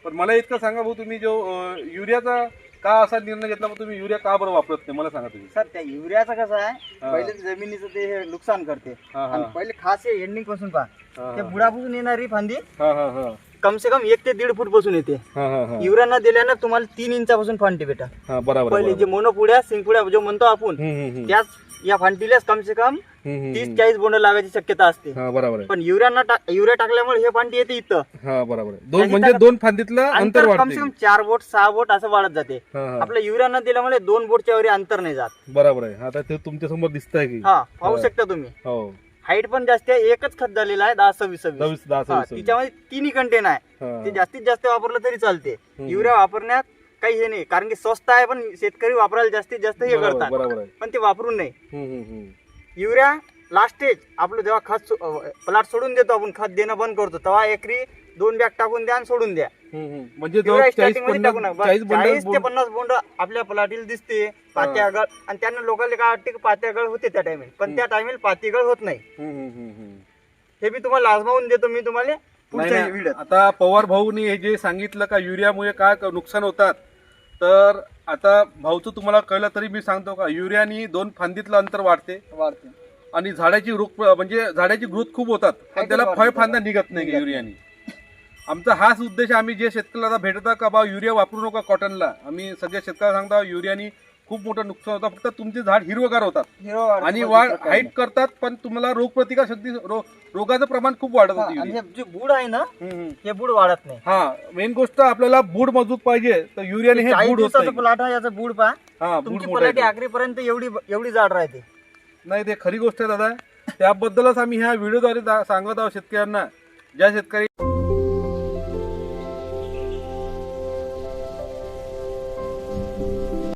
पण मला इतकं सांगा भाऊ, तुम्ही जो युरियाचा का असा निर्णय घेतला, मग तुम्ही युरिया का बरं वापरत नाही मला सांगा तुम्ही. सर त्या युरियाचं कसं आहे, पहिले जमिनीचं ते हे नुकसान करते आणि पहिले खास हे एंडिंग पासून पहा ते बुडापासून येणारी फांदी कम से कम 1 ते 1.5 फूट पासून येते. युरिया न दिल्यानं तुम्हाला 3 इंचापासून फांदी भेटा. बरोबर. पहिले जे मोनोपुड्या सिंगपुड्या जो म्हणतो आपण, त्याच या फांदीलाच कम से कम 30-40 बोंड लागायची शक्यता असते. बरोबर. पण युरिया टाकल्यामुळे हे फांदी येते इथं. बरोबर. म्हणजे 2 फांदीतलं अंतर कम से कम 4 बोट 6 बोट असं वाढत जाते. आपल्या युरिया न दिल्यामुळे 2 बोटच्या वर अंतर नाही जात. बरोबर आहे. आता ते तुमच्या समोर दिसतंय की पाहू शकता तुम्ही. हो, हाईट पण जास्त आहे. एकच खत झालेला आहे 10-26. तिच्यामध्ये 3 कंटेन आहे. ते जास्तीत जास्त वापरलं तरी चालते. युरिया वापरण्यात काही हे नाही, कारण की स्वस्त आहे, पण शेतकरी वापरायला जास्तीत जास्त हे करतात. पण ते वापरून नाही. युरिया लास्ट स्टेज आपलं जेव्हा खत प्लॉट सोडून देतो आपण, खत देणं बंद करतो, तेव्हा एकरी 2 बॅग टाकून द्या आणि सोडून द्या. म्हणजे 40 ते 50 बोंड आपल्या प्लॉटीला दिसते पात्यागळ. आणि त्यांना लोकांना काय वाटते की पात्यागळ होते त्या टायमेला, पण त्या टायमेला पातीगळ होत नाही. हे मी तुम्हाला आजमावून देतो मी तुम्हाला पुढच्या व्हिडिओत. आता पवार भाऊनी हे जे सांगितलं का युरियामुळे काय नुकसान होतात, तर आता भाऊचं तुम्हाला कळलं तरी मी सांगतो का, युरियानी 2 फांदीतलं अंतर वाढते आणि झाडाची म्हणजे झाडाची ग्रोथ खूप होतात, पण त्याला फळ फांदा निघत नाही युरियानी. आमचा हाच उद्देश. आम्ही जे शेतकऱ्याला भेटता का बा युरिया वापरू नका कॉटनला, आम्ही सगळ्या शेतकऱ्याला सांगता युरियानी खूप मोठं नुकसान होतं. फक्त तुमचे झाड हिरवगार होतात आणि वाढ हाईट करतात, पण तुम्हाला रोगप्रतिकार शक्ती रोगाचं प्रमाण खूप वाढत होतं. जे बुड आहे ना, हे बुड वाढत नाही. मेन गोष्ट आपल्याला बुड मजबूत पाहिजे, तर युरियाने हे बुड होत नाही. प्लॉट आहे याचा बुड पहा, तुमची पलाटी आखरीपर्यंत एवढी जाड राहते. नाही, ते खरी गोष्ट आहे दादा. त्याबद्दलच आम्ही ह्या व्हिडिओद्वारे सांगत आहोत शेतकऱ्यांना. ज्या शेतकरी